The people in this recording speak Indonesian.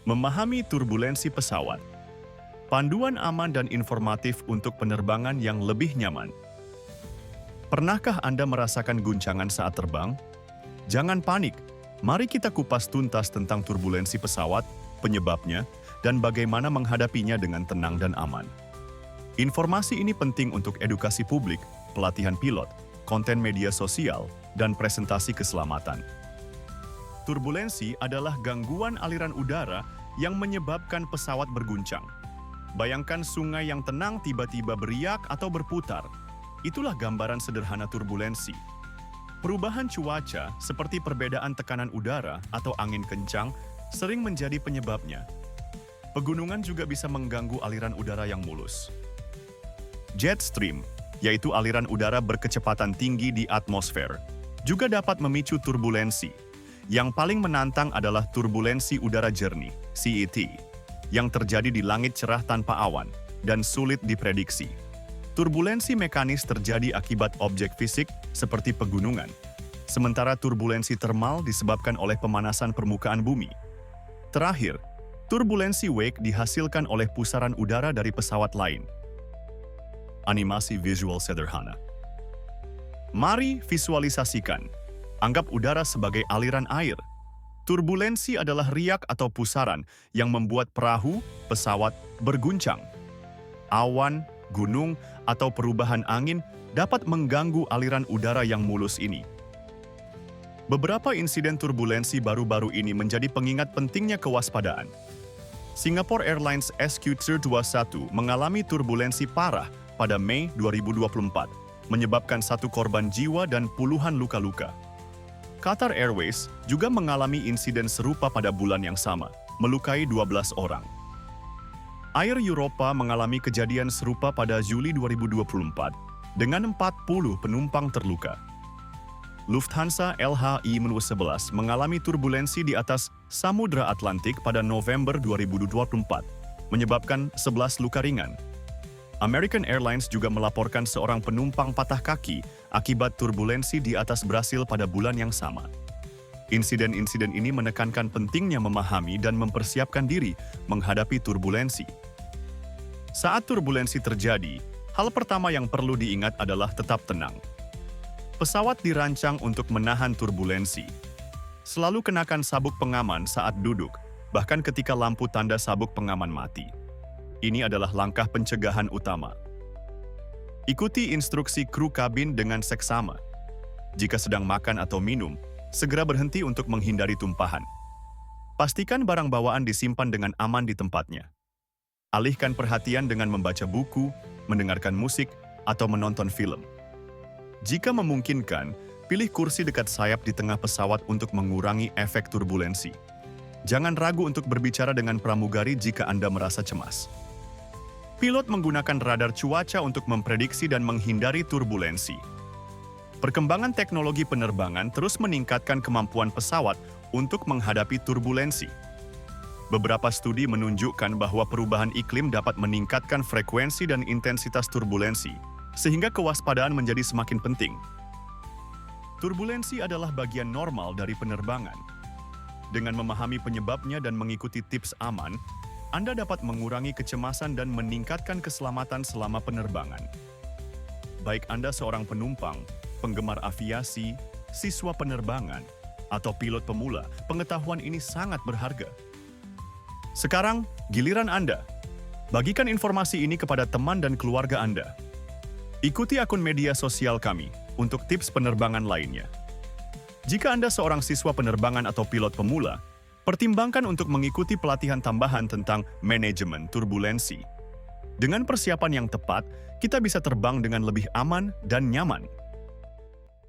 Memahami turbulensi pesawat. Panduan aman dan informatif untuk penerbangan yang lebih nyaman. Pernahkah Anda merasakan guncangan saat terbang? Jangan panik. Mari kita kupas tuntas tentang turbulensi pesawat, penyebabnya, dan bagaimana menghadapinya dengan tenang dan aman. Informasi ini penting untuk edukasi publik, pelatihan pilot, konten media sosial, dan presentasi keselamatan. Turbulensi adalah gangguan aliran udara yang menyebabkan pesawat berguncang. Bayangkan sungai yang tenang tiba-tiba beriak atau berputar. Itulah gambaran sederhana turbulensi. Perubahan cuaca seperti perbedaan tekanan udara atau angin kencang sering menjadi penyebabnya. Pegunungan juga bisa mengganggu aliran udara yang mulus. Jet stream, yaitu aliran udara berkecepatan tinggi di atmosfer, juga dapat memicu turbulensi. Yang paling menantang adalah turbulensi udara jernih, CET, yang terjadi di langit cerah tanpa awan dan sulit diprediksi. Turbulensi mekanis terjadi akibat objek fisik seperti pegunungan, sementara turbulensi termal disebabkan oleh pemanasan permukaan bumi. Terakhir, turbulensi wake dihasilkan oleh pusaran udara dari pesawat lain. Animasi visual sederhana. Mari visualisasikan. Anggap udara sebagai aliran air. Turbulensi adalah riak atau pusaran yang membuat perahu, pesawat berguncang. Awan, gunung, atau perubahan angin dapat mengganggu aliran udara yang mulus ini. Beberapa insiden turbulensi baru-baru ini menjadi pengingat pentingnya kewaspadaan. Singapore Airlines SQ321 mengalami turbulensi parah pada Mei 2024, menyebabkan 1 korban jiwa dan puluhan luka-luka. Qatar Airways juga mengalami insiden serupa pada bulan yang sama, melukai 12 orang. Air Europa mengalami kejadian serupa pada Juli 2024, dengan 40 penumpang terluka. Lufthansa LHI-11 mengalami turbulensi di atas Samudra Atlantik pada November 2024, menyebabkan 11 luka ringan. American Airlines juga melaporkan seorang penumpang patah kaki akibat turbulensi di atas Brasil pada bulan yang sama. Insiden-insiden ini menekankan pentingnya memahami dan mempersiapkan diri menghadapi turbulensi. Saat turbulensi terjadi, hal pertama yang perlu diingat adalah tetap tenang. Pesawat dirancang untuk menahan turbulensi. Selalu kenakan sabuk pengaman saat duduk, bahkan ketika lampu tanda sabuk pengaman mati. Ini adalah langkah pencegahan utama. Ikuti instruksi kru kabin dengan seksama. Jika sedang makan atau minum, segera berhenti untuk menghindari tumpahan. Pastikan barang bawaan disimpan dengan aman di tempatnya. Alihkan perhatian dengan membaca buku, mendengarkan musik, atau menonton film. Jika memungkinkan, pilih kursi dekat sayap di tengah pesawat untuk mengurangi efek turbulensi. Jangan ragu untuk berbicara dengan pramugari jika Anda merasa cemas. Pilot menggunakan radar cuaca untuk memprediksi dan menghindari turbulensi. Perkembangan teknologi penerbangan terus meningkatkan kemampuan pesawat untuk menghadapi turbulensi. Beberapa studi menunjukkan bahwa perubahan iklim dapat meningkatkan frekuensi dan intensitas turbulensi, sehingga kewaspadaan menjadi semakin penting. Turbulensi adalah bagian normal dari penerbangan. Dengan memahami penyebabnya dan mengikuti tips aman, Anda dapat mengurangi kecemasan dan meningkatkan keselamatan selama penerbangan. Baik Anda seorang penumpang, penggemar aviasi, siswa penerbangan, atau pilot pemula, pengetahuan ini sangat berharga. Sekarang, giliran Anda. Bagikan informasi ini kepada teman dan keluarga Anda. Ikuti akun media sosial kami untuk tips penerbangan lainnya. Jika Anda seorang siswa penerbangan atau pilot pemula, pertimbangkan untuk mengikuti pelatihan tambahan tentang manajemen turbulensi. Dengan persiapan yang tepat, kita bisa terbang dengan lebih aman dan nyaman.